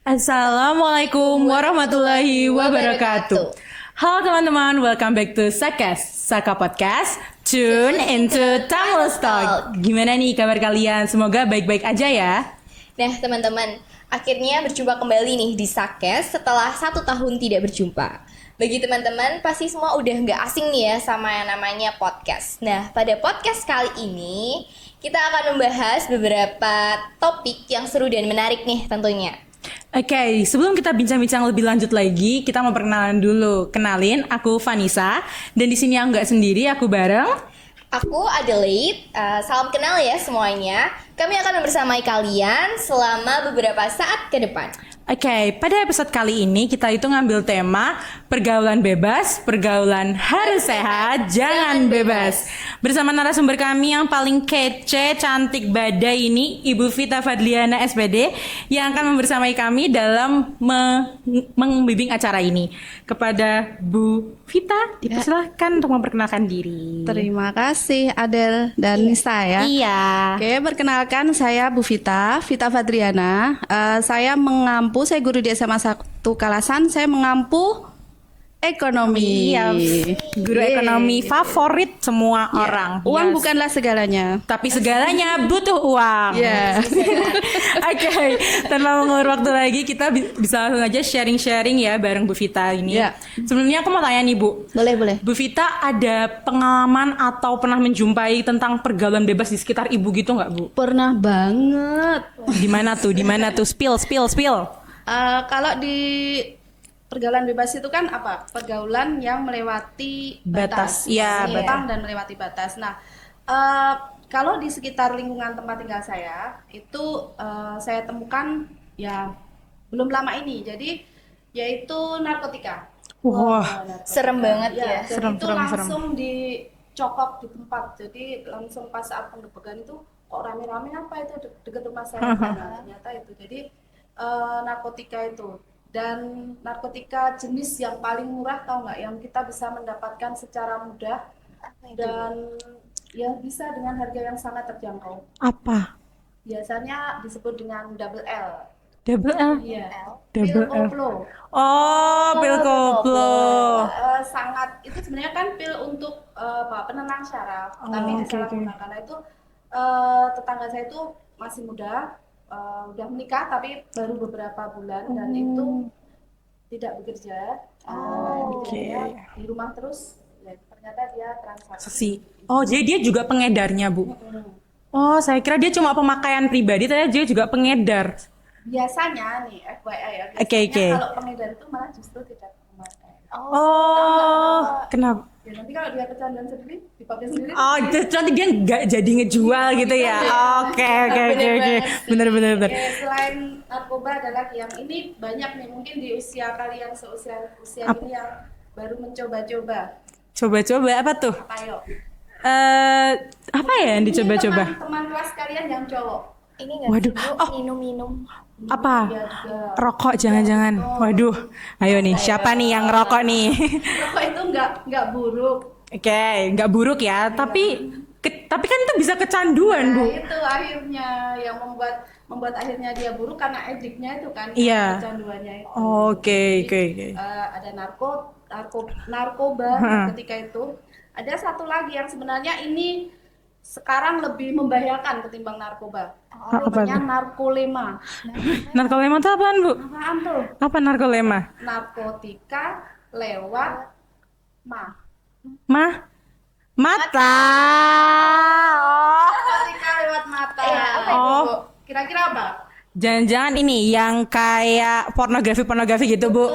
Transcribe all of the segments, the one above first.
Assalamualaikum warahmatullahi wabarakatuh. Halo teman-teman, welcome back to Saka Podcast. Tune into Tamil Talk. Gimana nih kabar kalian? Semoga baik-baik aja ya. Nah teman-teman, akhirnya berjumpa kembali nih di Sakes setelah 1 tahun tidak berjumpa. Bagi teman-teman pasti semua udah nggak asing nih ya sama yang namanya podcast. Nah pada podcast kali ini kita akan membahas beberapa topik yang seru dan menarik nih tentunya. Oke, sebelum kita bincang-bincang lebih lanjut lagi, kita mau perkenalan dulu. Kenalin, aku Vanessa, dan di sini aku nggak sendiri, aku bareng. Aku Adelaide, salam kenal ya semuanya. Kami akan membersamai kalian selama beberapa saat ke depan. Oke, pada episode kali ini kita itu ngambil tema pergaulan bebas, pergaulan harus sehat, jangan bebas. Bersama narasumber kami yang paling kece, cantik badai ini, Ibu Vita Fadliana SPD, yang akan membersamai kami dalam membimbing acara ini. Kepada Bu Vita, dipersilahkan untuk memperkenalkan diri. Terima kasih Adel dan Nisa ya. Iya. Oke, perkenalkan saya Bu Vita Fadriana. Saya guru di SMA 1 Kalasan. Saya mengampu ekonomi. Iya, guru ekonomi favorit semua orang. Uang Yes. bukanlah segalanya. Tapi segalanya butuh uang. Ya. Oke, tanpa mengulur waktu lagi, kita bisa langsung aja sharing-sharing ya bareng Bu Vita ini. Ya. Sebelumnya aku mau tanya nih Bu. Boleh. Bu Vita ada pengalaman atau pernah menjumpai tentang pergaulan bebas di sekitar Ibu gitu nggak Bu? Pernah banget. Di mana tuh? Spill. Kalau di pergaulan bebas itu kan apa? Pergaulan yang melewati Batas. batas. Iya, Menyimpang dan melewati batas. Nah, kalau di sekitar lingkungan tempat tinggal saya, itu saya temukan ya belum lama ini. Jadi yaitu narkotika. Wah, Narkotika. serem banget ya. Dan Serem. itu langsung dicokok di tempat. Jadi langsung pas saat penggerebekan itu kok rame-rame apa itu dekat rumah saya. Nah, ternyata itu. Jadi narkotika itu. Dan narkotika jenis yang paling murah tahu nggak, yang kita bisa mendapatkan secara mudah dan ya bisa dengan harga yang sangat terjangkau. apa? Biasanya disebut dengan double L. Double L. Iya. Double Pil L. koplo. Oh, pil koplo. Sangat itu sebenarnya kan pil untuk penenang syaraf, tapi oke. disalahgunakan. Karena itu tetangga saya itu masih muda. Udah menikah tapi baru beberapa bulan dan itu tidak bekerja. Bekerjanya di rumah terus. Ya, ternyata dia transaksi. Oh, jadi dia juga pengedarnya, Bu? Oh, saya kira dia cuma pemakaian pribadi, ternyata dia juga pengedar. Biasanya nih FYI ya. Oke. Kalau pengedar itu malah justru tidak memakai. Oh, kenapa? Ya, nanti kalau dia kecanduan sendiri dipakai sendiri. Oh, nanti dia nggak jadi ngejual gitu ya? Oke. Bener. Oke, selain narkoba ada lagi yang ini banyak nih, mungkin di usia kalian seusia ini yang baru mencoba-coba. Coba-coba apa tuh? Apa yuk? Apa ya yang dicoba-coba? Ini teman kelas kalian yang cowok. Ini nggak Waduh, minum-minum. Apa? Dia juga. Rokok jangan-jangan. Waduh, ayo nih, siapa nih yang rokok nih? Rokok itu nggak buruk. Oke, nggak buruk ya, tapi kan itu bisa kecanduan, Bu. Nah, itu akhirnya yang membuat akhirnya dia buruk karena adiknya itu kan, Iya. kecanduannya itu. Oke. Ada narkoba ketika itu. Ada satu lagi yang sebenarnya ini sekarang lebih membahayakan ketimbang narkoba. Namanya narkolema. Narkolema itu apaan, Bu? Apaan tuh? Apa narkolema? Narkotika lewat Mata. Oh. narkotika lewat mata. Apa itu, Oh. Bu? Kira-kira apa? Jangan-jangan ini yang kayak pornografi gitu, Bu.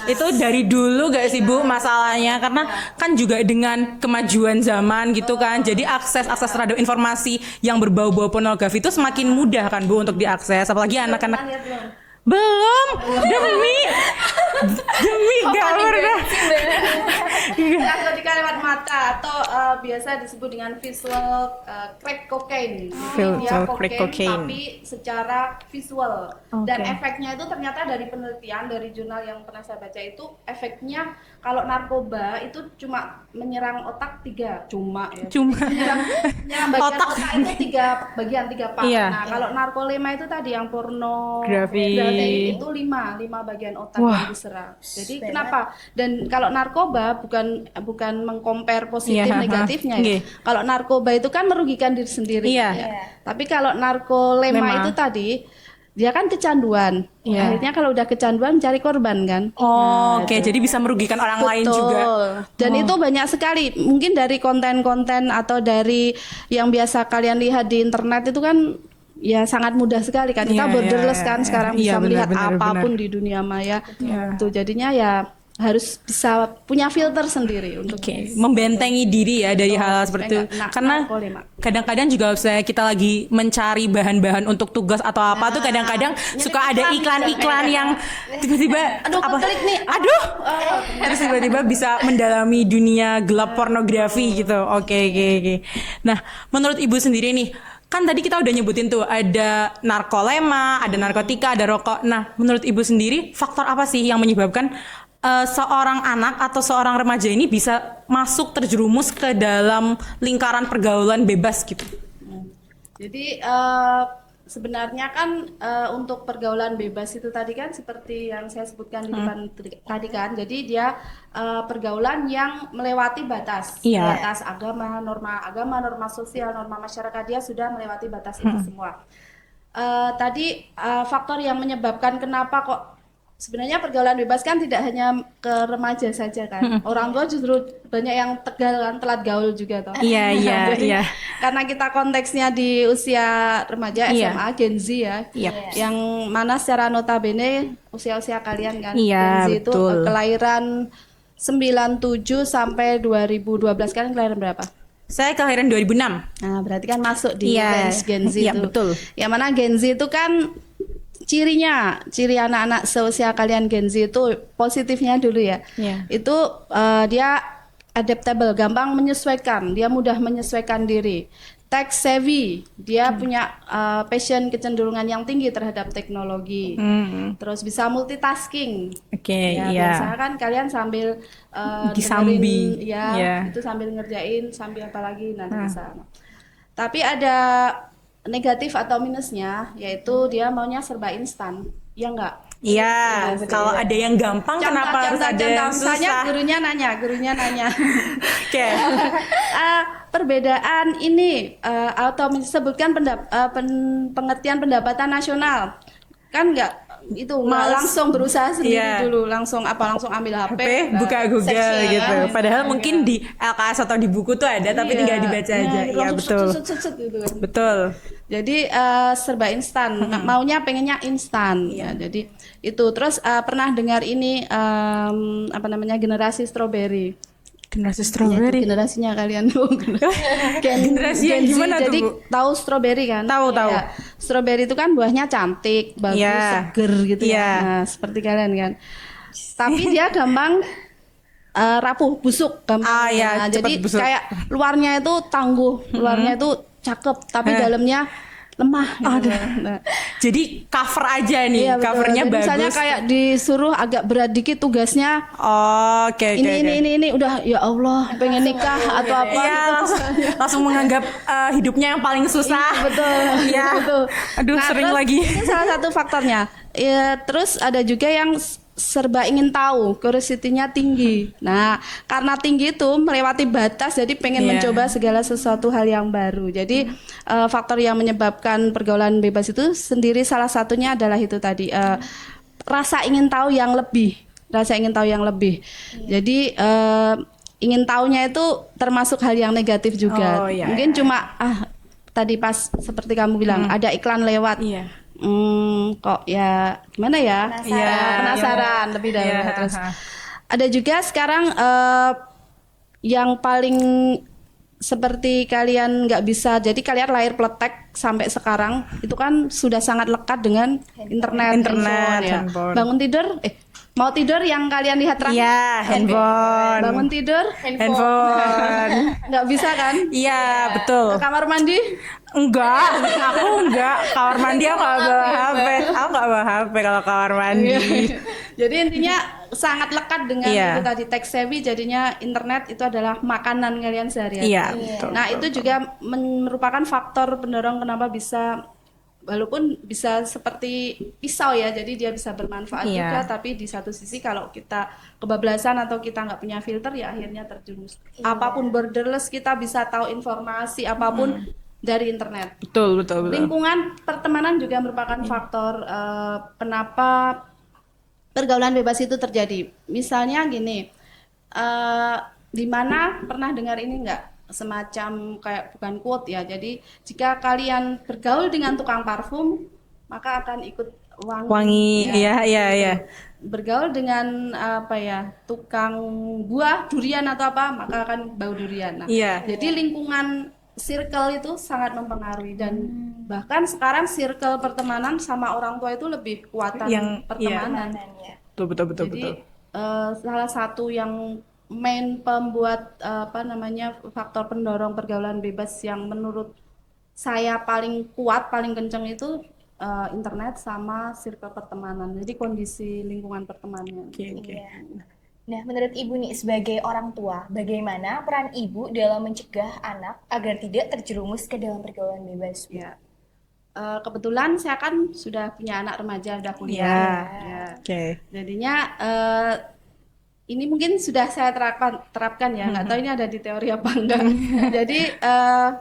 Itu dari dulu gak sih, Bu, masalahnya? Karena kan juga dengan kemajuan zaman gitu kan. Jadi akses terhadap informasi yang berbau-bau pornografi itu semakin mudah kan, Bu, untuk diakses. Apalagi anak-anak. Lihat belum? Belum. Demi gak pernah. Narkotika lewat mata atau biasa disebut dengan visual crack cocaine. Jadi Visual dia crack cocaine cocaine. tapi secara visual. Dan Oke. efeknya itu ternyata dari penelitian dari jurnal yang pernah saya baca itu efeknya kalau narkoba itu cuma menyerang otak 3 cuma menyerang bagian Otak. otak itu 3 bagian 3 part. Iya. Nah, kalau narkolema itu tadi yang Grafi. itu 5 bagian otak Wah. yang diserang. Jadi kenapa? Dan kalau narkoba bukan mengcompare positif Iya, negatifnya ya. nggih. Kalau narkoba itu kan merugikan diri sendiri. Iya. ya. Tapi kalau narkolema Lema. itu tadi dia kan kecanduan. Iya. Akhirnya kalau udah kecanduan cari korban kan. Oh, oke, jadi bisa merugikan orang lain juga. Dan itu banyak sekali. Mungkin dari konten-konten atau dari yang biasa kalian lihat di internet itu kan ya sangat mudah sekali kan. Kita Iya, borderless iya, kan iya. sekarang Iya, bisa benar, melihat benar, apapun benar. di dunia maya. Iya. Tuh jadinya ya harus bisa punya filter sendiri untuk Oke, membentengi diri ya dari hal seperti itu. Nah, Karena narkolema. kadang-kadang juga misalnya kita lagi mencari bahan-bahan untuk tugas atau apa tuh kadang-kadang suka ada iklan-iklan yang tiba-tiba Aduh, keklik nih. aduh, terus tiba-tiba bisa mendalami dunia gelap pornografi gitu. Oke, oke, oke. Nah, menurut Ibu sendiri nih, kan tadi kita udah nyebutin tuh ada narkolema, ada narkotika, ada rokok. Nah, menurut Ibu sendiri faktor apa sih yang menyebabkan seorang anak atau seorang remaja ini bisa masuk terjerumus ke dalam lingkaran pergaulan bebas gitu? Jadi sebenarnya kan untuk pergaulan bebas itu tadi kan seperti yang saya sebutkan di depan tadi kan. Jadi dia pergaulan yang melewati batas, Iya. batas agama, norma sosial, norma masyarakat, dia sudah melewati batas itu semua. Tadi faktor yang menyebabkan kenapa kok sebenarnya pergaulan bebas kan tidak hanya ke remaja saja kan. Orang tua justru banyak yang telat gaul juga toh. Iya, iya, Jadi, iya. karena kita konteksnya di usia remaja Iya. SMA Gen Z ya. Iya. Yang mana secara notabene usia-usia kalian kan. Iya, Gen Z itu betul. kelahiran 97 sampai 2012 kan kelahiran berapa? Saya kelahiran 2006. Nah, berarti kan masuk di Iya. range Gen Z Iya, itu. betul. Yang mana Gen Z itu kan ciri anak-anak seusia kalian Gen Z itu positifnya dulu ya. Iya. Itu dia adaptable, gampang menyesuaikan, dia mudah menyesuaikan diri. Tech savvy, dia punya passion, kecenderungan yang tinggi terhadap teknologi. Terus bisa multitasking. Oke, Ya, iya. biasanya kan kalian sambil Disambi. dengerin, ya, Iya. itu sambil ngerjain, sambil apa lagi nanti bisa. Tapi ada negatif atau minusnya, yaitu dia maunya serba instan, ya enggak? Iya, kalau ada yang gampang kenapa harus ada yang Misalnya susah? gurunya nanya. Oke. Perbedaan ini atau disebutkan pengertian pendapatan nasional kan enggak itu nggak Males. langsung berusaha sendiri Iya. dulu langsung ambil HP, Buka Google searching, gitu. Padahal mungkin di LKS atau di buku tuh ada tapi Iya. tinggal dibaca aja. Iya, langsung betul. set, gitu kan. Betul. Jadi serba instan, maunya pengennya instan ya. Jadi itu terus pernah dengar ini apa namanya generasi strawberry. Generasi Ya, itu strawberry. generasinya kalian. Generasi yang Gen Z. gimana tuh, Jadi Bu? tahu strawberry kan? Tahu, tahu. Ya, strawberry itu kan buahnya cantik, bagus, Iya. seger gitu Iya. ya. Nah, seperti kalian kan. Tapi dia gampang rapuh, busuk gampang. Ah, ya, Nah, cepat jadi busuk. kayak luarnya itu tangguh, luarnya itu cakep, tapi dalamnya lemah gitu. Nah, Jadi cover aja nih, iya, betul. covernya Jadi bagus. misalnya kayak disuruh agak berat dikit tugasnya, Oh, oke, oke, oke. ini udah ya Allah pengen nikah atau apa Iya, gitu. langsung menganggap hidupnya yang paling susah. Betul. Iya. Betul. Aduh, Nah, sering terus lagi. Ini salah satu faktornya. Ya, terus ada juga yang serba ingin tahu, curiosity-nya tinggi. Nah, karena tinggi itu melewati batas, jadi pengen Iya. mencoba segala sesuatu hal yang baru. Jadi faktor yang menyebabkan pergaulan bebas itu sendiri salah satunya adalah itu tadi rasa ingin tahu yang lebih, Jadi ingin tahunya itu termasuk hal yang negatif juga. Oh, iya, Mungkin cuma tadi pas seperti kamu bilang ada iklan lewat. Iya. Kok ya gimana ya? Penasaran. Iya, penasaran lebih dahulu. Iya, Terus ha-ha. ada juga sekarang yang paling seperti kalian nggak bisa, jadi kalian lahir pletek sampai sekarang itu kan sudah sangat lekat dengan internet, Internet, handphone, ya. handphone. Bangun tidur, Mau tidur yang kalian lihat terakhir? Iya, handphone. Bangun tidur? Handphone. Nggak bisa kan? Iya, betul. Ke kamar mandi? Enggak, aku enggak. Kamar mandi aku nggak bawa HP. Aku nggak bawa HP kalau kamar mandi. Jadi intinya sangat lekat dengan Iya. itu tadi tech savvy, jadinya internet itu adalah makanan kalian sehari-hari. Iya, betul. Nah, itu juga merupakan faktor pendorong kenapa bisa, walaupun bisa seperti pisau ya, jadi dia bisa bermanfaat Iya. juga, tapi di satu sisi kalau kita kebablasan atau kita nggak punya filter ya akhirnya terjerumus. Apapun borderless, kita bisa tahu informasi apapun dari internet. Betul, betul, betul. Lingkungan pertemanan juga merupakan faktor kenapa pergaulan bebas itu terjadi. Misalnya gini, di mana pernah dengar ini nggak? Semacam kayak bukan quote ya. Jadi jika kalian bergaul dengan tukang parfum, maka akan ikut wangi. Wangi, iya, iya, iya. Bergaul dengan apa ya, tukang buah durian atau apa, maka akan bau durian. Nah, Iya. jadi lingkungan circle itu sangat mempengaruhi, dan bahkan sekarang circle pertemanan sama orang tua itu lebih kuatan Yang- pertemanan. Betul, betul, betul, Jadi betul. salah satu yang main pembuat apa namanya faktor pendorong pergaulan bebas yang menurut saya paling kuat, paling kenceng itu internet sama circle pertemanan. Jadi kondisi lingkungan pertemanan. Oke, oke. Nah, menurut Ibu nih sebagai orang tua, bagaimana peran Ibu dalam mencegah anak agar tidak terjerumus ke dalam pergaulan bebas? Ya. Kebetulan saya kan sudah punya anak remaja, udah kuliah. Iya. Ya. Oke. Jadinya ini mungkin sudah saya terapkan ya, nggak tahu ini ada di teori apa enggak. Jadi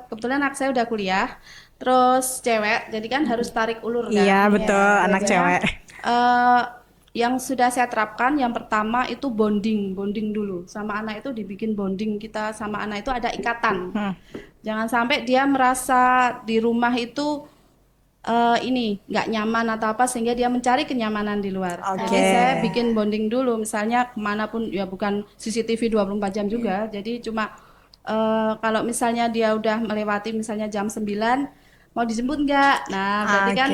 kebetulan anak saya udah kuliah, terus cewek, jadi kan harus tarik ulur kan. Iya, betul, anak Biasanya, cewek. yang sudah saya terapkan, yang pertama itu bonding dulu sama anak, itu dibikin bonding, kita sama anak itu ada ikatan. Jangan sampai dia merasa di rumah itu ini nggak nyaman atau apa sehingga dia mencari kenyamanan di luar. Oke. Jadi saya bikin bonding dulu, misalnya kemanapun ya, bukan CCTV 24 jam juga, jadi cuma kalau misalnya dia udah melewati misalnya jam 9 mau dijemput nggak? Nah, berarti kan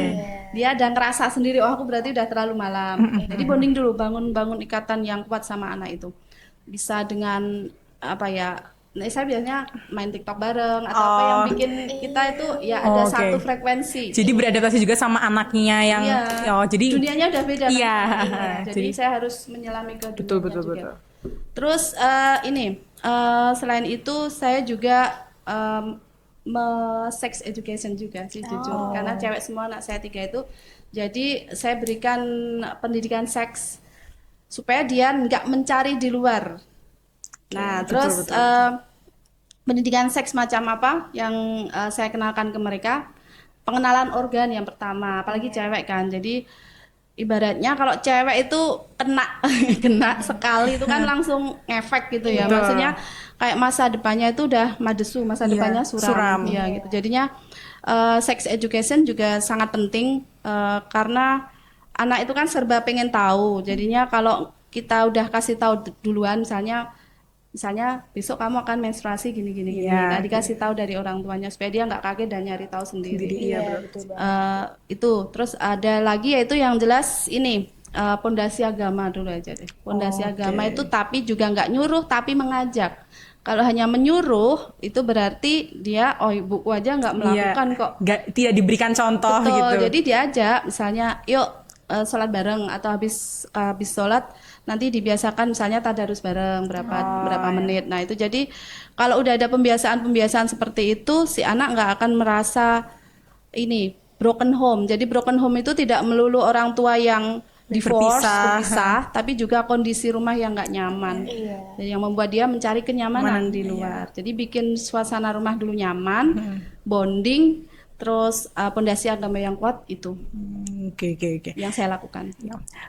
dia ada ngerasa sendiri, oh aku berarti udah terlalu malam. Jadi bonding dulu, bangun ikatan yang kuat sama anak itu. Bisa dengan apa ya? Nah, saya biasanya main TikTok bareng atau apa yang bikin kita itu ya ada Oke. satu frekuensi. Jadi beradaptasi juga sama anaknya yang Iya. oh, jadi Dunianya udah beda. Iya. Jadi Jadi saya harus menyelami ke betul, dunianya betul, juga. betul. Terus selain itu saya juga sex education juga sih jujur, karena cewek semua anak saya 3 itu, jadi saya berikan pendidikan seks supaya dia nggak mencari di luar. Nah, terus pendidikan seks macam apa yang saya kenalkan ke mereka? Pengenalan organ yang pertama, apalagi cewek kan. Jadi ibaratnya kalau cewek itu kena sekali itu kan langsung ngefek gitu ya. Betul. Maksudnya kayak masa depannya itu udah madesu, masa depannya suram. Ya gitu. Jadinya sex education juga sangat penting karena anak itu kan serba pengen tahu. Jadinya kalau kita udah kasih tahu duluan, misalnya besok kamu akan menstruasi gini. Nah, dikasih tahu dari orang tuanya supaya dia nggak kaget dan nyari tahu sendiri. Iya, betul banget. Itu terus ada lagi yaitu yang jelas ini pondasi agama dulu aja deh. Pondasi agama itu tapi juga nggak nyuruh tapi mengajak. Kalau hanya menyuruh itu berarti dia ibuku aja nggak melakukan kok. tidak diberikan contoh Betul, gitu. jadi diajak misalnya yuk sholat bareng atau habis sholat nanti dibiasakan misalnya tadarus bareng berapa menit. Nah itu jadi kalau udah ada pembiasaan seperti itu, si anak nggak akan merasa ini broken home. Jadi broken home itu tidak melulu orang tua yang divorce, berpisah, tapi juga kondisi rumah yang nggak nyaman. Jadi yang membuat dia mencari kenyamanan di luar. Jadi bikin suasana rumah dulu nyaman, bonding, terus pondasi agama yang kuat itu. Oke. Yang saya lakukan.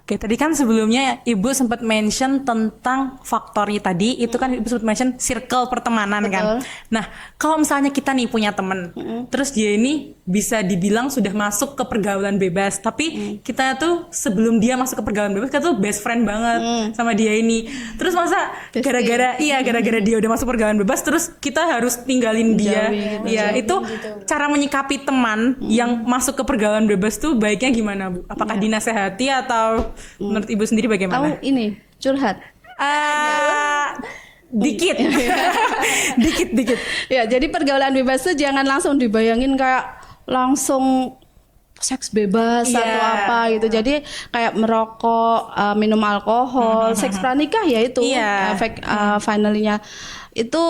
Oke, tadi kan sebelumnya Ibu sempat mention tentang faktornya tadi, itu kan Ibu sempat mention circle pertemanan. Betul. Kan. Nah, kalau misalnya kita nih punya temen, terus dia ini bisa dibilang sudah masuk ke pergaulan bebas, tapi kita tuh sebelum dia masuk ke pergaulan bebas, kita tuh best friend banget sama dia ini. Terus masa gara-gara dia udah masuk pergaulan bebas, terus kita harus tinggalin dia. Jauhi gitu. Ya, itu cara menyikapi teman yang masuk ke pergaulan bebas tuh baiknya gimana gimana Bu? Apakah dinasehati atau menurut Ibu sendiri bagaimana? ini curhat. Dikit. dikit. Ya, jadi pergaulan bebas tuh jangan langsung dibayangin kayak langsung seks bebas Iya. atau apa gitu. Jadi kayak merokok, minum alkohol, seks pranikah ya itu Iya. efek finalnya. Itu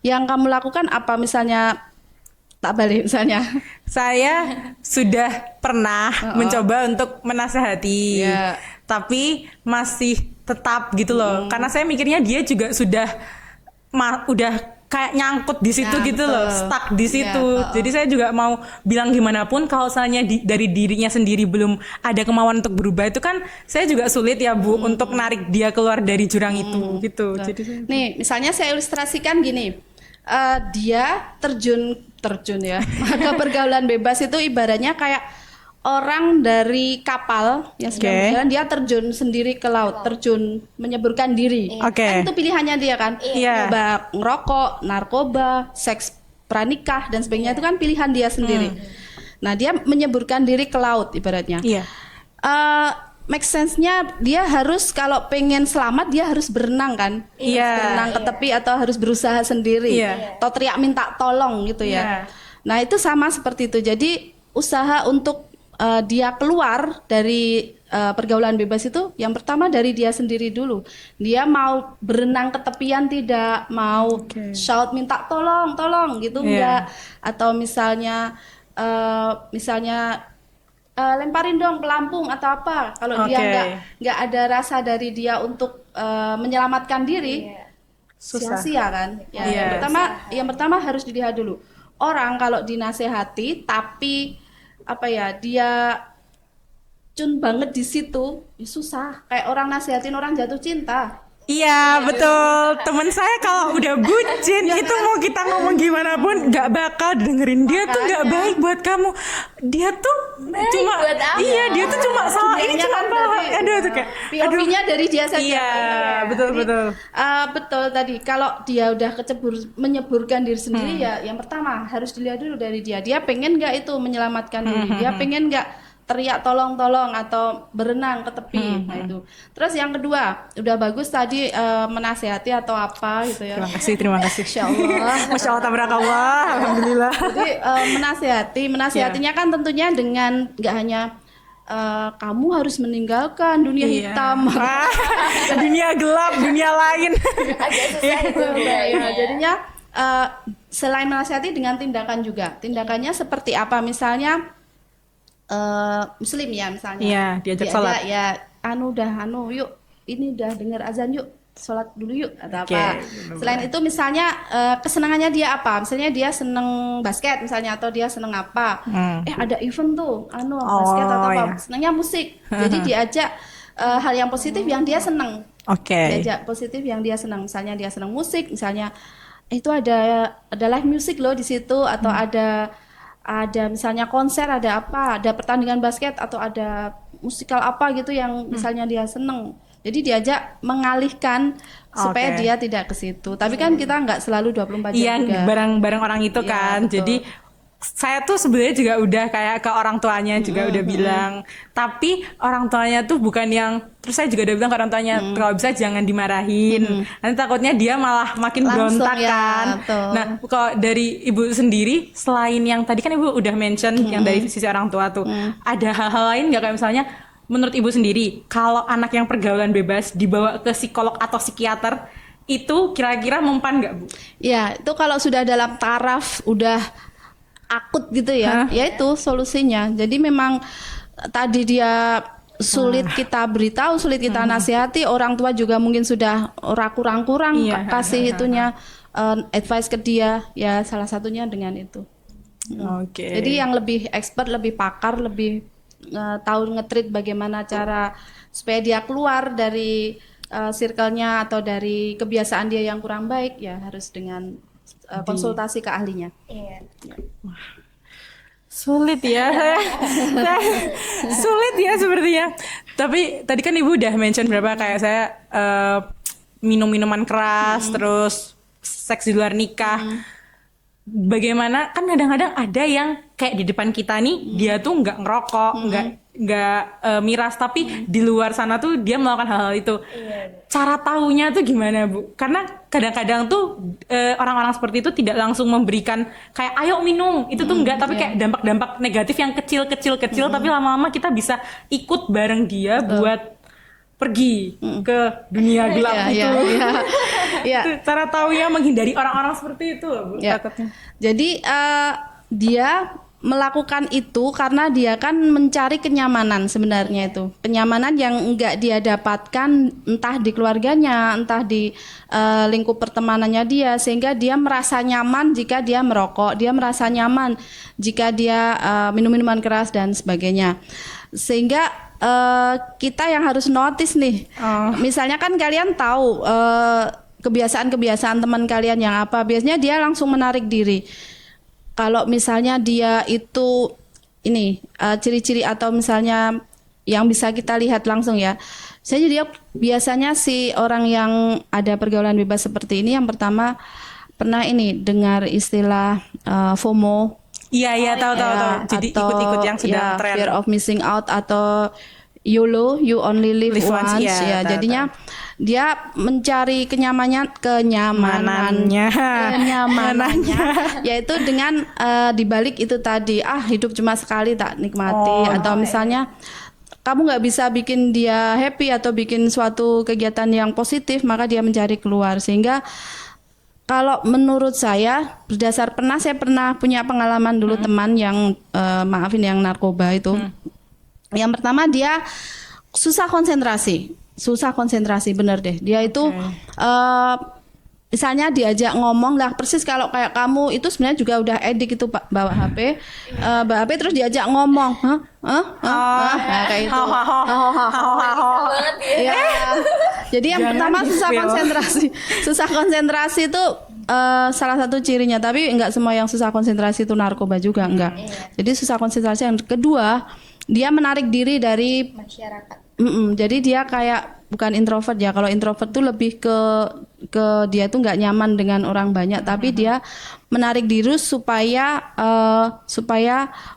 yang kamu lakukan apa misalnya tak balik misalnya. Saya sudah pernah mencoba untuk menasehati, Iya. tapi masih tetap gitu loh. Karena saya mikirnya dia juga sudah udah kayak nyangkut di situ Nah, gitu loh, betul. stuck di situ. Iya, Jadi saya juga mau bilang gimana pun kalau misalnya dari dirinya sendiri belum ada kemauan untuk berubah itu kan saya juga sulit ya Bu untuk narik dia keluar dari jurang itu gitu. Betul. Jadi Nih, misalnya saya ilustrasikan gini. Dia terjun ya. Maka pergaulan bebas itu ibaratnya kayak orang dari kapal yang sedang Oke. berjalan, dia terjun sendiri ke laut, terjun menyeburkan diri. Oke. Kan itu pilihannya dia kan. Iya. Nyoba ngerokok, narkoba, seks pranikah dan sebagainya itu kan pilihan dia sendiri. Nah, dia menyeburkan diri ke laut ibaratnya. iya. Make sense-nya dia harus kalau pengen selamat dia harus berenang kan. Iya. Harus berenang ke tepi atau harus berusaha sendiri. Iya. Atau teriak minta tolong gitu Iya. ya. Nah, itu sama seperti itu. Jadi usaha untuk dia keluar dari pergaulan bebas itu yang pertama dari dia sendiri dulu. Dia mau berenang ke tepian tidak, mau shout minta tolong gitu Iya. enggak, atau misalnya lemparin dong pelampung atau apa. Kalau dia Oke. nggak ada rasa dari dia untuk menyelamatkan diri, Susah. sia-sia kan. Ya, Iya. yang pertama harus dilihat dulu. Orang kalau dinasehati tapi apa ya, dia cun banget di situ, ya susah. Kayak orang nasihatin orang jatuh cinta. Iya betul, temen saya kalau udah bucin itu mau kita ngomong gimana pun nggak bakal dengerin. Dia tuh nggak baik buat kamu, dia tuh cuma buat apa? iya dia tuh cuma salah ini Dunianya cuma kan apa dari- aduh tuh kayak POV-nya dari dia saja. iya betul betul Betul tadi. Kalau dia udah menyeburkan diri sendiri ya, yang pertama harus dilihat dulu dari dia. Dia pengen nggak itu menyelamatkan diri? Dia pengen nggak teriak tolong-tolong atau berenang ke tepi? Nah itu. Terus yang kedua, udah bagus tadi menasehati atau apa gitu ya. terima kasih Insya Allah. Masya Allah tabarakallah alhamdulillah. Jadi menasehatinya kan tentunya dengan nggak hanya kamu harus meninggalkan dunia Iya. hitam. Ah, dunia gelap dunia lain Agak susah itu Nah, jadinya selain menasihati dengan tindakan juga. Tindakannya seperti apa? Misalnya Muslim ya misalnya. Iya, diajak sholat. Ya, yuk, ini udah dengar azan yuk, sholat dulu yuk atau Oke, apa. benar-benar. Selain itu misalnya kesenangannya dia apa? Misalnya dia seneng basket misalnya atau dia seneng apa? Ada event tuh, basket atau apa? iya. Senangnya musik. Jadi diajak hal yang positif yang dia seneng. oke Diajak positif yang dia senang. Misalnya dia senang musik, misalnya itu ada live music loh di situ, atau ada misalnya konser, ada apa, ada pertandingan basket atau ada musikal apa gitu yang misalnya dia seneng. Jadi diajak mengalihkan supaya Oke. dia tidak ke situ. Tapi kan kita nggak selalu 24 jam iya juga. bareng-bareng orang itu Iya, kan betul. jadi saya tuh sebenarnya juga udah kayak ke orang tuanya juga udah bilang, tapi orang tuanya tuh bukan yang, terus saya juga udah bilang ke orang tuanya kalau bisa jangan dimarahin, nanti takutnya dia malah makin Langsung, berontak ya, kan. betul. Nah kalau dari ibu sendiri, selain yang tadi kan ibu udah mention yang dari sisi orang tua tuh, ada hal-hal lain nggak kayak misalnya menurut ibu sendiri kalau anak yang pergaulan bebas dibawa ke psikolog atau psikiater itu kira-kira mempan nggak Bu? Ya, itu kalau sudah dalam taraf udah akut gitu ya, ya itu solusinya. Jadi memang tadi dia sulit kita beritahu, sulit kita nasihati, orang tua juga mungkin sudah kurang-kurang Iya. kasih itunya advice ke dia, ya salah satunya dengan itu. Oke. Jadi yang lebih expert, lebih pakar, lebih tahu nge-treat bagaimana cara supaya dia keluar dari circle-nya atau dari kebiasaan dia yang kurang baik, ya harus dengan konsultasi ke ahlinya. Iya. Sulit ya, sulit ya sepertinya. Tapi tadi kan ibu udah mention berapa kayak saya minum minuman keras, terus seks di luar nikah. bagaimana kan kadang-kadang ada yang kayak di depan kita nih dia tuh nggak ngerokok, nggak miras, tapi di luar sana tuh dia melakukan hal-hal itu. Cara taunya tuh gimana, Bu? Karena kadang-kadang tuh orang-orang seperti itu tidak langsung memberikan kayak ayo minum, itu tuh enggak, tapi kayak dampak-dampak negatif yang kecil-kecil tapi lama-lama kita bisa ikut bareng dia buat pergi ke dunia gelap itu. Ya. Itu cara taunya menghindari orang-orang seperti itu, Bu. Ya. Takutnya. Jadi dia melakukan itu karena dia kan mencari kenyamanan sebenarnya itu. Kenyamanan yang enggak dia dapatkan entah di keluarganya, entah di lingkup pertemanannya dia, sehingga dia merasa nyaman jika dia merokok, dia merasa nyaman jika dia minum minuman keras dan sebagainya. Sehingga kita yang harus notice nih. Misalnya kan kalian tahu kebiasaan-kebiasaan teman kalian yang apa, biasanya dia langsung menarik diri. Kalau misalnya dia itu ini ciri-ciri atau misalnya yang bisa kita lihat langsung ya. Saya dia biasanya si orang yang ada pergaulan bebas seperti ini, yang pertama pernah ini dengar istilah FOMO. Iya, tahu. Jadi atau, ikut-ikut yang sedang tren. Fear of missing out atau YOLO, you only live once. Ya, jadinya dia mencari kenyamanannya, yaitu dengan dibalik itu tadi, hidup cuma sekali tak nikmati, atau misalnya kamu nggak bisa bikin dia happy atau bikin suatu kegiatan yang positif, maka dia mencari keluar. Sehingga kalau menurut saya, berdasar saya pernah punya pengalaman dulu teman yang maafin yang narkoba itu. Yang pertama dia susah konsentrasi bener deh. Dia itu misalnya diajak ngomong lah, persis kalau kayak kamu itu sebenarnya juga udah edik itu bawa HP, terus diajak ngomong, kayak itu. Ya. Jadi yang pertama susah konsentrasi itu salah satu cirinya, tapi enggak semua yang susah konsentrasi itu narkoba juga, enggak. Jadi susah konsentrasi. Yang kedua, dia menarik diri dari masyarakat. Jadi dia kayak bukan introvert ya. Kalau introvert tuh lebih ke dia tuh nggak nyaman dengan orang banyak, tapi dia menarik diri supaya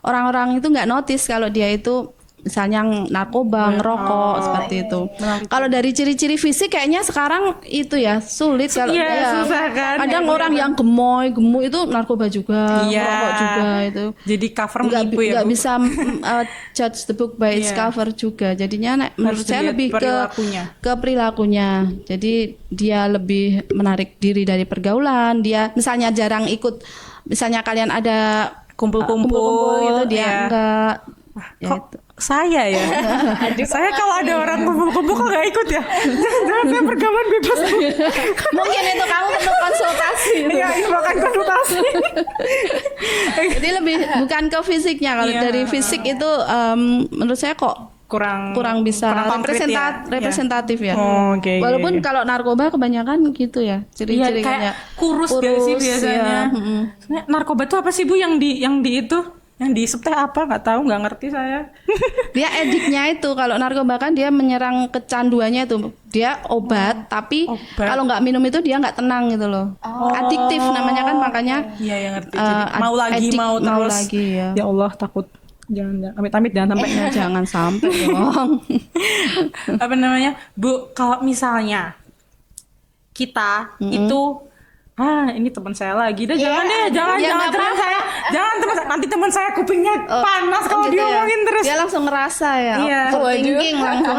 orang-orang itu nggak notice kalau dia itu misalnya narkoba, ngerokok seperti itu. Kalau dari ciri-ciri fisik kayaknya sekarang itu ya sulit kalau susah kan. Kadang orang yang gemuk itu narkoba juga, ngerokok juga itu. Jadi cover menipu ya, nggak Bu. bisa judge the book by its cover juga. Jadinya menurut saya lebih ke perilakunya. Jadi dia lebih menarik diri dari pergaulan. Dia misalnya jarang ikut, misalnya kalian ada kumpul-kumpul gitu, dia enggak. Kok saya ya? Saya kalau ada orang kumpul-kumpul kok nggak ikut ya? Jangan saya pergaulan bebas. Mungkin itu kamu perlu konsultasi. Iya, bahkan konsultasi. Jadi lebih bukan ke fisiknya. Kalau dari fisik itu menurut saya kok kurang bisa representatif ya. Walaupun kalau narkoba kebanyakan gitu ya ciri-cirinya. Kayak kurus gak sih biasanya? Ya. Narkoba itu apa sih, Bu, yang di itu? Yang diisep teh apa? Nggak ngerti saya. Dia ediknya itu, kalau narkoba kan dia menyerang kecanduannya itu. Dia obat, tapi kalau nggak minum itu dia nggak tenang gitu loh. Adiktif namanya kan, makanya. Iya, yang ngerti. Jadi mau lagi, mau terus. Lagi, ya. Ya Allah, takut. Jangan amit-amit jangan sampai. Jangan sampai dong. Apa namanya, Bu? Kalau misalnya kita itu ini teman saya lagi dah, jangan teman saya, nanti teman saya kupingnya panas kalau gitu diomongin terus. Dia langsung ngerasa ya. Iya. Overthinking langsung.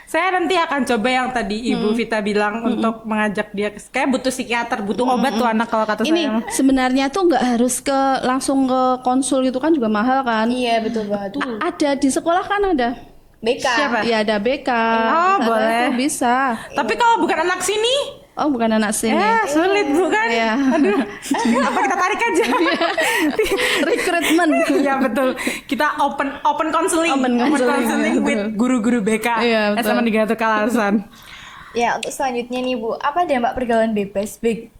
Saya nanti akan coba yang tadi Ibu Vita bilang untuk mengajak dia, kayak butuh psikiater, butuh obat tuh anak kalau kata ini saya. Sebenarnya tuh nggak harus langsung ke konsul gitu kan, juga mahal kan. Iya, betul banget. Ada di sekolah kan ada. BK. Siapa? Ya ada BK. Boleh. Bisa. Tapi kalau bukan anak sini, bukan anak sini. sulit bukan? Iya. Aduh, apa kita tarik aja? Rekrutmen. Iya betul. Kita open counseling with guru-guru BK SMA 3 Kalasan. Ya, untuk selanjutnya nih, Bu, apa dampak pergaulan bebas baik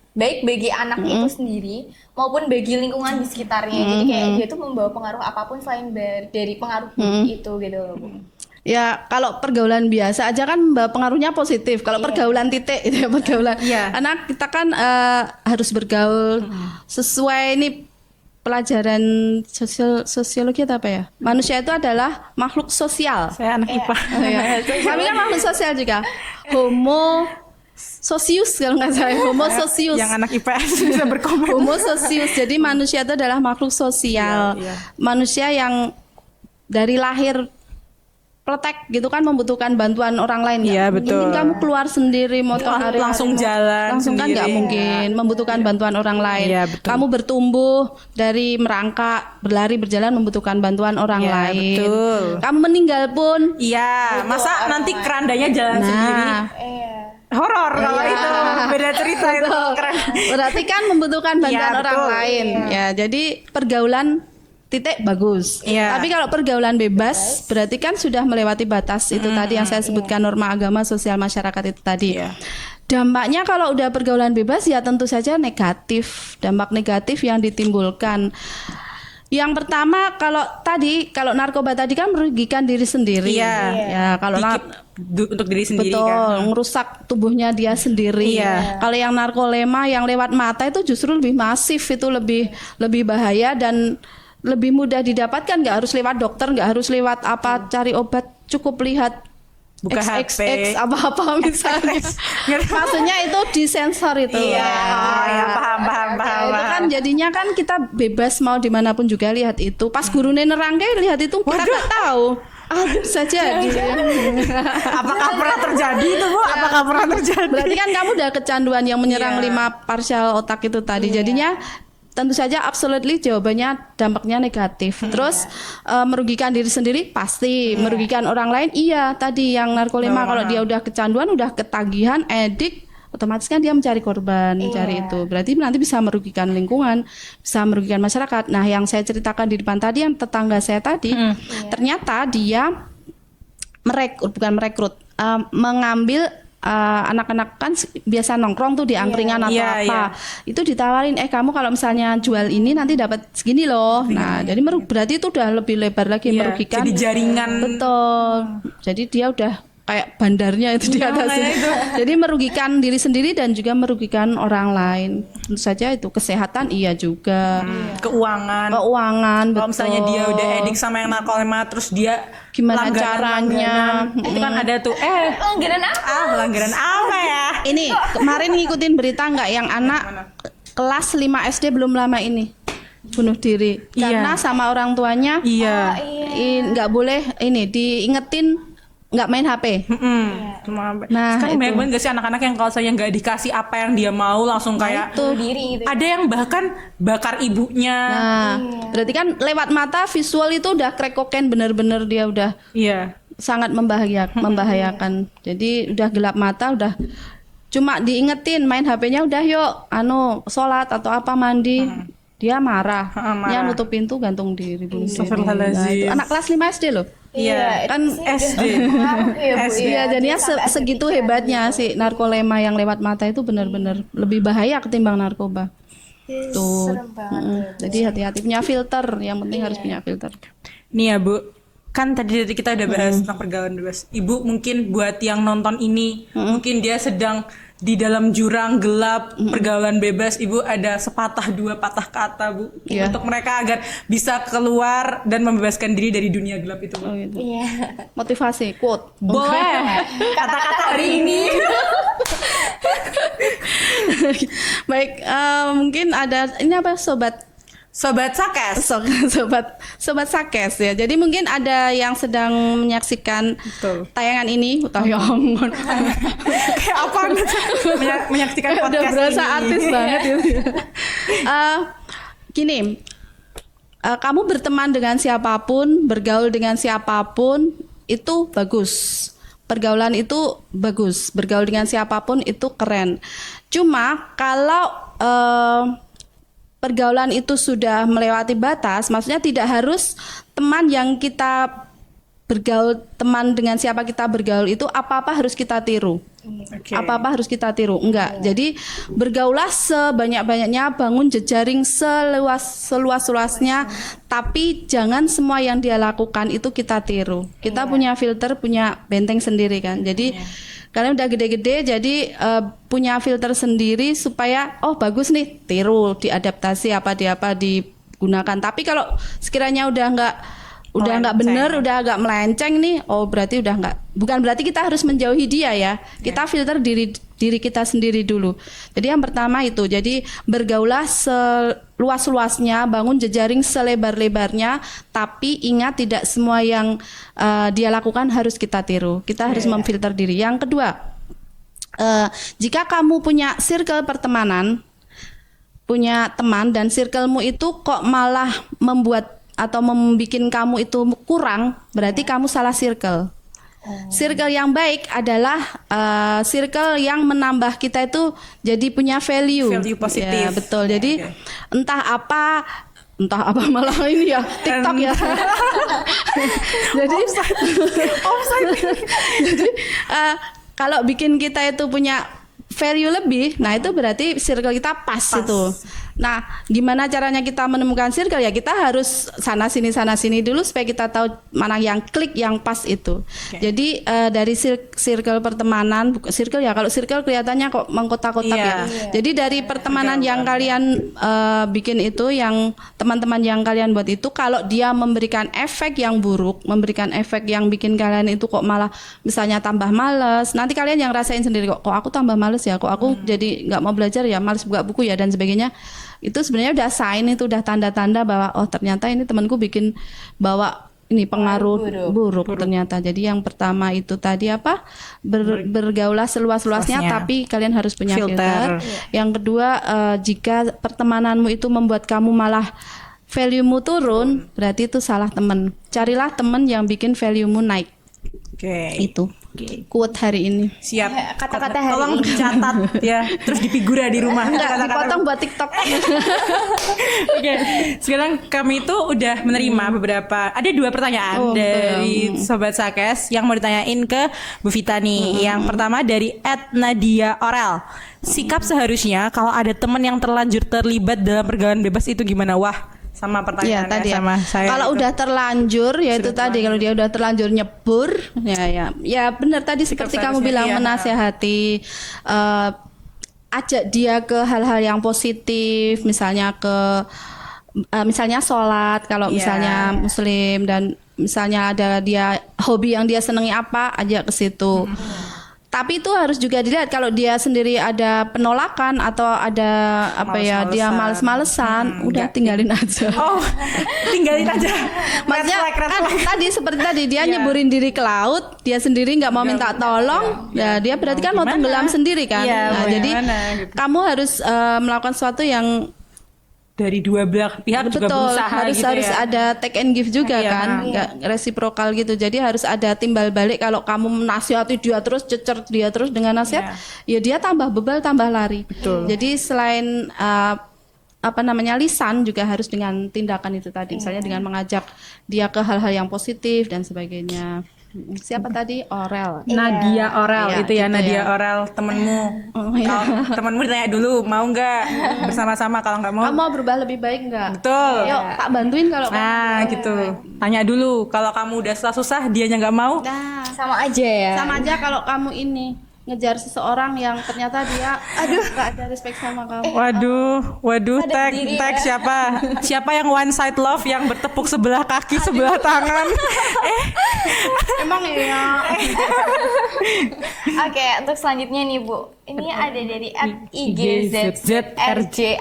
bagi anak itu sendiri maupun bagi lingkungan di sekitarnya. Jadi kayak dia tuh membawa pengaruh apapun selain dari pengaruh itu gitu loh, Bu. Ya kalau pergaulan biasa aja kan pengaruhnya positif. Kalau pergaulan titik itu ya pergaulan. Karena kita kan harus bergaul sesuai ini pelajaran sosiologi atau apa ya? Manusia itu adalah makhluk sosial. Saya anak IPA. Kami kan makhluk sosial juga. Homo socius kalau nggak salah. Homo socius. Yang anak IPS bisa berkomen. Homo socius. Jadi manusia itu adalah makhluk sosial. Manusia yang dari lahir pletek gitu kan membutuhkan bantuan orang lain. Iya, betul. Mungkin kamu keluar sendiri motor hari Langsung jalan langsung kan nggak sendiri. mungkin, membutuhkan bantuan orang lain. Iya, betul. Kamu bertumbuh dari merangkak, berlari, berjalan membutuhkan bantuan orang Iya, lain. betul. Kamu meninggal pun Iya, masa nanti kerandanya jalan sendiri? Iya. Horor kalau itu beda cerita itu keren. berarti kan membutuhkan bantuan Iya, orang betul. lain. Ya, jadi pergaulan titik bagus. Iya. Tapi kalau pergaulan bebas berarti kan sudah melewati batas itu tadi yang saya sebutkan norma agama sosial masyarakat itu tadi. Iya. Dampaknya kalau udah pergaulan bebas ya tentu saja negatif. Dampak negatif yang ditimbulkan. Yang pertama kalau narkoba tadi kan merugikan diri sendiri. Iya. Ya, kalau Untuk diri sendiri betul, kan. ngerusak tubuhnya dia sendiri. Iya. Kalau yang narkolema yang lewat mata itu justru lebih masif, itu lebih bahaya dan lebih mudah didapatkan. Nggak harus lewat dokter, nggak harus lewat apa cari obat, cukup lihat Buka XXX HP. apa misalnya. Maksudnya itu disensor itu. Iya, oh, ya paham. Itu kan jadinya kan kita bebas mau dimanapun juga lihat itu. Pas guru nerangke lihat itu kita nggak tahu. Saja. Apakah pernah terjadi itu, Bu? Apakah pernah terjadi? Berarti kan kamu udah kecanduan yang menyerang Iya. 5 parsial otak itu tadi. Jadinya tentu saja absolutely jawabannya dampaknya negatif. Terus merugikan diri sendiri pasti, merugikan orang lain iya. Tadi yang narkolema kalau dia udah kecanduan, udah ketagihan, edik, otomatis kan dia mencari korban, mencari itu. Berarti nanti bisa merugikan lingkungan, bisa merugikan masyarakat. Nah, yang saya ceritakan di depan tadi yang tetangga saya tadi, ternyata dia merekrut, mengambil anak-anak kan biasa nongkrong tuh di angkringan atau Iya, apa. Itu ditawarin, kamu kalau misalnya jual ini nanti dapat segini loh. Nah, jadi berarti itu udah lebih lebar lagi Iya, merugikan. jadi jaringan. Betul. Jadi dia udah kayak bandarnya itu di atas kayak itu. Jadi merugikan diri sendiri dan juga merugikan orang lain. Tentu saja itu kesehatan iya juga. Keuangan. Keuangan Kalau betul. misalnya dia udah edik sama yang narkolema terus dia Gimana langganan, caranya? itu kan ada tuh Langganan apa? langganan apa ya? Ini kemarin ngikutin berita nggak yang anak kelas 5 SD belum lama ini bunuh diri karena sama orang tuanya Iya. nggak boleh ini diingetin nggak main HP. Cuma Nah, sekarang itu. banyak banget gak sih anak-anak yang kalau saya nggak dikasih apa yang dia mau langsung kayak Bunuh diri gitu. ada yang bahkan bakar ibunya. Nah, berarti kan lewat mata visual itu udah crack cocaine bener-bener dia udah Iya. sangat membahayakan. Jadi udah gelap mata, udah cuma diingetin main HP-nya udah yuk, sholat atau apa mandi. Dia marah. marah. Dia nutup pintu gantung diri bunuh diri. Astagfirullahaladzim. Itu anak kelas 5 SD loh. Iya, Kan SD. Iya, jadinya segitu hebatnya si narkolema yang lewat mata itu benar-benar lebih bahaya ketimbang narkoba. Tuh. Serem banget. Jadi hati-hati punya filter, yang penting harus punya filter. Nih ya Bu, kan tadi kita udah bahas tentang pergaulan bebas. Ibu mungkin buat yang nonton ini, mungkin dia sedang di dalam jurang gelap pergaulan bebas. Ibu ada sepatah dua patah kata Bu, Iya. untuk mereka agar bisa keluar dan membebaskan diri dari dunia gelap itu Bu. Oh, gitu. Iya. Motivasi, quote. Boleh. Kata-kata hari ini. Baik, mungkin ada ini apa sobat sobat sakes ya. Jadi mungkin ada yang sedang menyaksikan Betul. tayangan ini, tayangan. Kayak apa gitu? Menyaksikan Udah podcast berasa ini. artis banget gitu. Gini, kamu berteman dengan siapapun, bergaul dengan siapapun itu bagus. Pergaulan itu bagus, bergaul dengan siapapun itu keren. Cuma kalau pergaulan itu sudah melewati batas, maksudnya tidak harus teman yang kita bergaul, teman dengan siapa kita bergaul itu apa-apa harus kita tiru. Oke. Apa-apa harus kita tiru. Enggak. Jadi bergaulah sebanyak-banyaknya, bangun jejaring seluas-luasnya, tapi jangan semua yang dia lakukan itu kita tiru. Kita punya filter, punya benteng sendiri kan. Jadi kalian udah gede-gede, jadi punya filter sendiri supaya oh bagus nih, tiru, diadaptasi apa digunakan. Tapi kalau sekiranya udah nggak bener, udah agak melenceng nih, oh berarti udah nggak, bukan berarti kita harus menjauhi dia ya, kita filter diri kita sendiri dulu. Jadi yang pertama itu, jadi bergaulah seluas-luasnya, bangun jejaring selebar-lebarnya, tapi ingat tidak semua yang dia lakukan harus kita tiru, kita harus memfilter diri. Yang kedua, jika kamu punya circle pertemanan, punya teman dan circlemu itu kok malah membuat atau membuat kamu itu kurang, berarti kamu salah circle. Circle yang baik adalah circle yang menambah kita itu jadi punya value positif. Ya, betul. Jadi entah apa malah ini ya TikTok ya. Jadi jadi kalau bikin kita itu punya value lebih, nah itu berarti circle kita pas. Itu. Nah, gimana caranya kita menemukan circle ya? Kita harus sana sini dulu supaya kita tahu mana yang klik, yang pas itu. Jadi dari circle pertemanan, circle ya, kalau circle kelihatannya kok mengkotak-kotak ya. Jadi dari pertemanan yang kalian bikin itu, yang teman-teman yang kalian buat itu, kalau dia memberikan efek yang buruk, memberikan efek yang bikin kalian itu kok malah misalnya tambah males, nanti kalian yang rasain sendiri, kok aku tambah males ya, kok aku jadi nggak mau belajar ya, males buka buku ya dan sebagainya. Itu sebenarnya udah sign, itu udah tanda-tanda bahwa oh ternyata ini temanku bikin bawa ini pengaruh buruk ternyata. Jadi yang pertama itu tadi apa, bergaulah seluas-luasnya, tapi kalian harus punya filter. Yang kedua, jika pertemananmu itu membuat kamu malah value-mu turun, berarti itu salah teman. Carilah teman yang bikin value-mu naik. Itu quote hari ini. Siap. Kata-kata hari tolong ini. dicatat ya, terus difigura di rumah. Enggak, dipotong buat TikTok. Oke, sekarang kami itu udah menerima beberapa, ada 2 pertanyaan dari Sobat Sakes yang mau ditanyain ke Bu Vita nih. Yang pertama dari @Nadia_Orel. Sikap seharusnya kalau ada teman yang terlanjur terlibat dalam pergaulan bebas itu gimana? Wah, sama pertanyaannya tadi ya. sama saya. Kalau itu. udah terlanjur ya itu tadi, kalau dia udah terlanjur nyebur ya benar tadi seperti kamu bilang, menasehati, ajak dia ke hal-hal yang positif, misalnya misalnya sholat kalau misalnya muslim, dan misalnya ada dia hobi yang dia senangi apa, ajak ke situ. Tapi itu harus juga dilihat, kalau dia sendiri ada penolakan atau ada dia males-malesan, udah tinggalin aja. Oh, tinggalin aja. Maksudnya kan tadi seperti tadi dia nyeburin diri ke laut, dia sendiri nggak mau minta tolong, ya dia berarti kan mau tenggelam sendiri kan. Nah, jadi kamu harus melakukan sesuatu yang dari dua belah pihak juga berusaha harus gitu harus ya. ada take and give juga kan, nggak resiprokal gitu. Jadi harus ada timbal balik. Kalau kamu menasihati dia terus, cecer dia terus dengan nasihat, ya dia tambah bebal, tambah lari. Jadi selain lisan juga harus dengan tindakan itu tadi, misalnya dengan mengajak dia ke hal-hal yang positif dan sebagainya. Siapa tadi? Orel. Nadia_Orel itu ya, gitu Nadia Orel temenmu. Kalau temenmu ditanya dulu mau nggak bersama-sama, kalau nggak mau. Kamu mau berubah lebih baik nggak? Betul. Yuk tak bantuin kalau Nah gitu. Tanya dulu. Kalau kamu udah susah dianya nggak mau. Nah, Sama aja ya. sama aja kalau kamu ini ngejar seseorang yang ternyata dia nggak ada respect sama kamu. Waduh, tag siapa yang one side love yang bertepuk sebelah kaki sebelah tangan. Emang ya. Oke, untuk selanjutnya nih Bu, ini ada dari @IGZRJ_.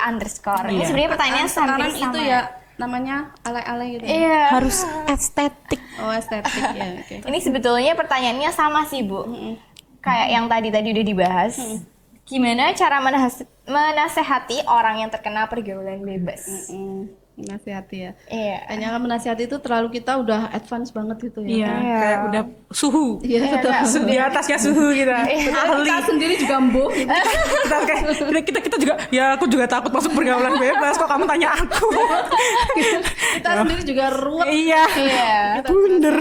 Ini sebenarnya pertanyaan Sekarang sama. itu ya namanya alay-alay gitu. Iya. Harus estetik. Oh, estetik ya. Oke. Ini sebetulnya pertanyaannya sama sih Bu. Kayak yang tadi udah dibahas. Gimana cara menasehati orang yang terkena pergaulan bebas? Menasihati ya. Iya. Kayaknya kan menasihati itu terlalu kita udah advance banget gitu ya. Iya, kayak udah suhu. Iya, betul. Di atasnya suhu kita. Ahli. Kita sendiri juga embuh. kita juga, ya aku juga takut masuk pergaulan bebas, kok kamu tanya aku. Kita sendiri juga ruwet. Iya. Iya. Bener.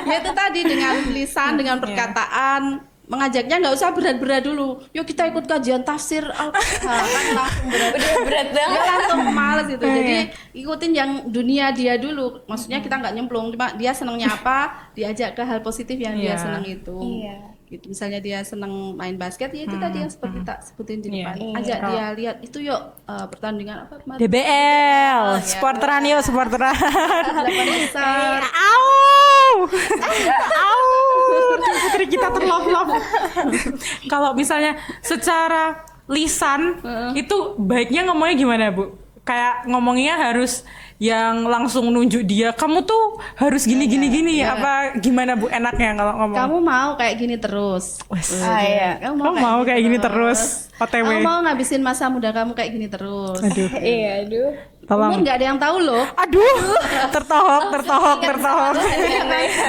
Ya itu tadi dengan lisan, dengan perkataan, mengajaknya nggak usah berat-berat dulu. Yuk kita ikut kajian tafsir Al-Qur'an kan langsung berat. Udah berat banget. Ya langsung males gitu. Jadi ikutin yang dunia dia dulu. Maksudnya kita nggak nyemplung, cuma dia senangnya apa, diajak ke hal positif yang dia senang itu. Iya. Gitu. Misalnya dia senang main basket, ya itu tadi yang seperti tak sebutin di Iya. depan. Ajak dia lihat itu yuk pertandingan apa kemarin? DBL, supporteran yuk, supporteran. 8 besar. Au! Au! Putri kita terlop-lop. Kalau misalnya secara lisan itu baiknya ngomongnya gimana, Bu? Kayak ngomongnya harus yang langsung nunjuk dia, kamu tuh harus gini apa gimana, Bu, enaknya kalau ngomong? Kamu mau kayak gini terus. Iya. Kamu Kamu mau kayak gini terus, OTW. Kamu mau ngabisin masa muda kamu kayak gini terus. Aduh, Iya, aduh. tolong. Umur nggak ada yang tahu loh. Aduh, tertohok.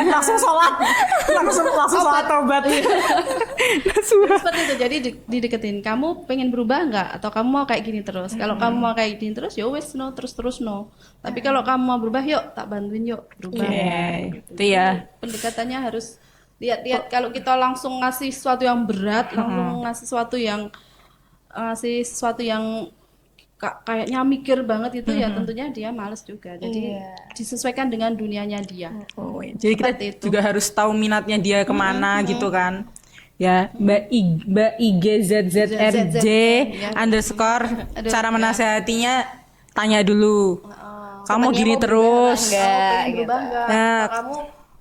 Langsung sholat, langsung sholat tobat. Seperti itu. Jadi dideketin. Kamu pengen berubah nggak? Atau kamu mau kayak gini terus? Kalau kamu mau kayak gini terus, ya wes no, terus no. Tapi kalau kamu mau berubah, yuk tak bantuin yuk berubah. Itu ya. Pendekatannya harus lihat-lihat. Kalau kita langsung ngasih sesuatu yang berat, langsung ngasih sesuatu yang kayaknya mikir banget itu, ya tentunya dia males juga. Jadi disesuaikan dengan dunianya dia. Oh, iya. Jadi kita Seperti itu. juga harus tahu minatnya dia kemana gitu kan. Ya, Mbak IGZZRJ underscore cara menasehatinya tanya dulu. Kamu gini terus. Enggak, Pengen berubah nggak? Nah. Atau kamu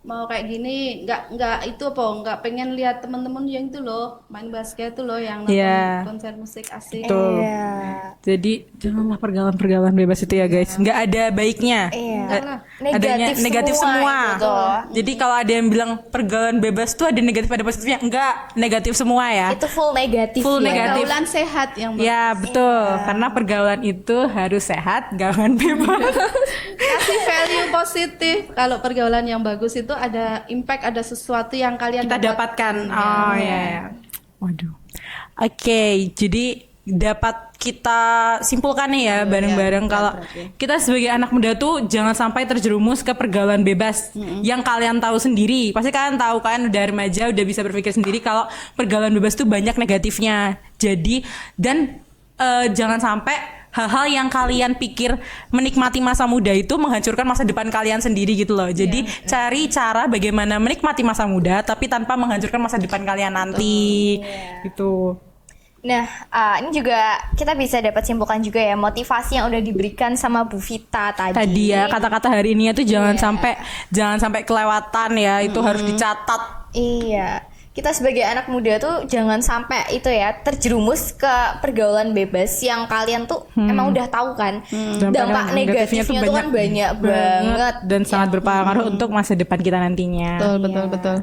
mau kayak gini, nggak itu apa? Nggak pengen lihat teman-teman yang itu loh main basket itu loh, yang nonton Iya. konser musik asik. Betul. Jadi janganlah pergaulan bebas itu ya guys. Nggak ada baiknya. Iya. Adanya negatif semua. gitu. Jadi kalau ada yang bilang pergaulan bebas tuh ada negatif ada positifnya, enggak, negatif semua ya. Itu full negatif. Full ya. negatif. Pergaulan sehat yang Ya betul, karena pergaulan itu harus sehat, jangan bebas. kasih value positif. Kalau pergaulan yang bagus itu ada impact, ada sesuatu yang kalian Kita dapatkan. Oh ya. Waduh. Oke, jadi dapat kita simpulkan nih ya bareng-bareng kalau kita sebagai anak muda tuh jangan sampai terjerumus ke pergaulan bebas yang kalian tahu sendiri. Pasti kalian tahu, kalian udah remaja, udah bisa berpikir sendiri kalau pergaulan bebas tuh banyak negatifnya. Jadi jangan sampai hal-hal yang kalian pikir menikmati masa muda itu menghancurkan masa depan kalian sendiri gitu loh. Jadi cari cara bagaimana menikmati masa muda tapi tanpa menghancurkan masa depan kalian nanti. Gitu. Nah, ini juga kita bisa dapat simpulkan juga ya motivasi yang udah diberikan sama Bu Vita tadi. Tadi ya kata-kata hari ini tuh jangan sampai kelewatan ya. Itu harus dicatat. Iya. Kita sebagai anak muda tuh jangan sampai itu ya terjerumus ke pergaulan bebas yang kalian tuh emang udah tahu kan. Dampak negatifnya tuh kan banyak banget dan sangat berpengaruh untuk masa depan kita nantinya. betul.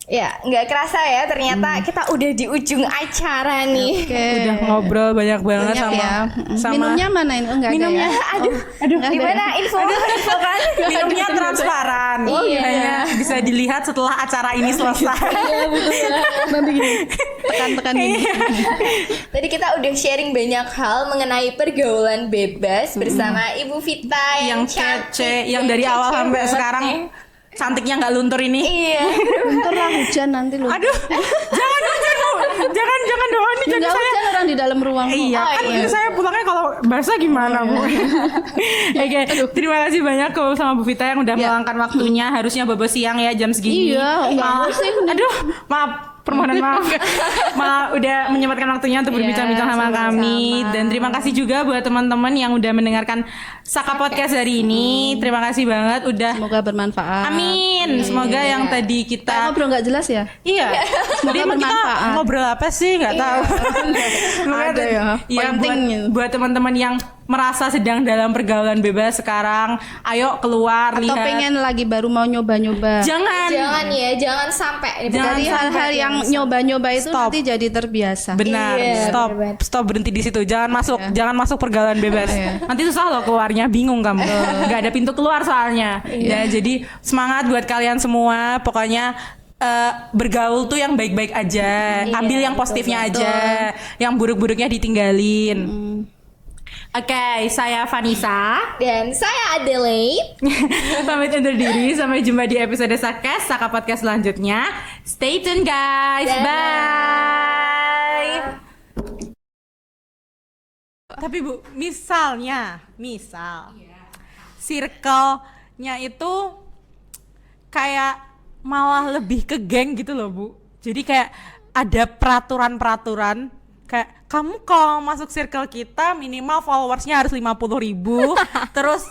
Ya, nggak kerasa ya ternyata kita udah di ujung acara nih. Udah ngobrol banyak banget sama Minumnya mana ini? Oh, enggak minumnya. ada ya? Gimana info kan? Minumnya transparan. Hanya bisa dilihat setelah acara ini selesai. Nanti gini. Tekan-tekan gini. Tadi kita udah sharing banyak hal mengenai pergaulan bebas bersama Ibu Vita yang kece, yang dari awal sampai sekarang cantiknya nggak luntur ini. Iya. Bentar lah, hujan nanti lu. Aduh, jangan hujan Bu. Jangan doang nih jadi Enggak saya. hujan orang di dalam ruang. Iya, kan saya pulangnya kalau basah gimana Bu? Oke, terima kasih banyak kok sama Bu Vita yang udah meluangkan waktunya. Harusnya bobo siang ya jam segini. Iya, enggak sih. Aduh, maaf. Permohonan maaf. Malah udah menyempatkan waktunya untuk berbincang-bincang sama kami. Dan terima kasih juga buat teman-teman yang udah mendengarkan Saka Podcast hari ini. Terima kasih banget udah. Semoga bermanfaat. Amin. Semoga yang tadi Kayak kita ngobrol nggak jelas ya? Iya. Semoga Jadi kita bermanfaat. ngobrol apa sih? Nggak tahu. Ada ya. Iya, Penting. buat teman-teman yang merasa sedang dalam pergaulan bebas sekarang, ayo keluar Atau lihat. pengen lagi baru mau nyoba-nyoba. Jangan Jangan sampai Jangan Dari sampai hal-hal yang nyoba-nyoba itu Stop. nanti jadi terbiasa. benar. Iya, benar. Stop berhenti di situ. Jangan masuk pergaulan bebas. Nanti susah loh keluarnya, bingung kamu. Nggak ada pintu keluar soalnya. Ya, jadi semangat buat kalian semua. Pokoknya bergaul tuh yang baik-baik aja. Ambil yang positifnya aja. Yang buruk-buruknya ditinggalin. Oke, saya Vanessa. Dan saya Adelaide. Pamit undur diri, sampai jumpa di episode Sakes, Saka Podcast selanjutnya. Stay tune guys, Dadah. bye. Tapi Bu, misal circle-nya itu kayak malah lebih ke geng gitu loh Bu. Jadi kayak ada peraturan-peraturan kayak kamu kalau masuk circle kita minimal followersnya harus 50.000 terus